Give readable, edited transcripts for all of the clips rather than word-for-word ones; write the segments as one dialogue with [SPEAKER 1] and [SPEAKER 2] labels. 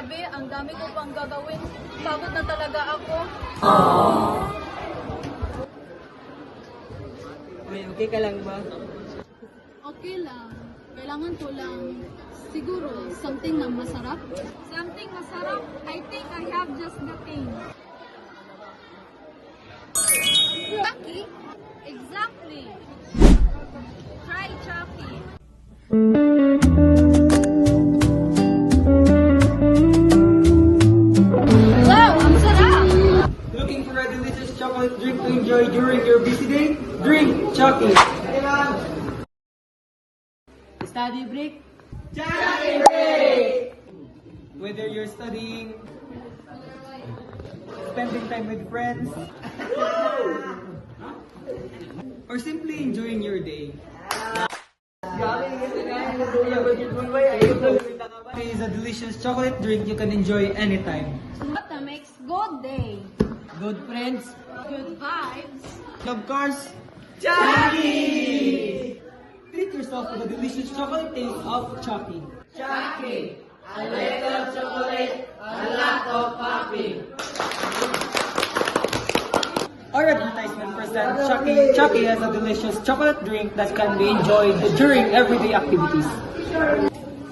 [SPEAKER 1] Grabe, ang dami ko pang gagawin. Pagod na talaga ako.
[SPEAKER 2] May okay ka lang ba?
[SPEAKER 1] Okay lang. Kailangan ko lang siguro something na masarap. Something masarap? I think I have just the thing. Chucky? Exactly. Try Chucky. Wow, ang sarap!
[SPEAKER 2] Looking for a delicious chocolate drink to enjoy during your busy day? Drink Chucky! Study break? Chucky break! Whether you're studying, spending time with friends, or simply enjoying your day. Chucky is a delicious chocolate drink you can enjoy anytime.
[SPEAKER 1] What makes good day?
[SPEAKER 2] Good friends,
[SPEAKER 1] Good vibes.
[SPEAKER 2] of course, Chucky! Treat yourself to the delicious chocolate taste of Chucky. Chucky! A little chocolate, a lot of popping. Our advertisement presents Chucky. Chucky has a delicious chocolate drink that can be enjoyed during everyday activities.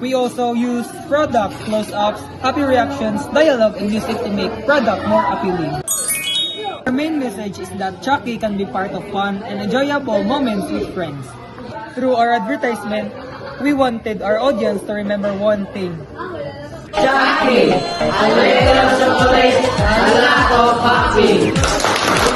[SPEAKER 2] We also use product close-ups, happy reactions, dialogue, and music to make product more appealing. Our main message is that Chucky can be part of fun and enjoyable moments with friends. Through our advertisement, we wanted our audience to remember one thing. Chucky, a little chocolate, a lot of popping.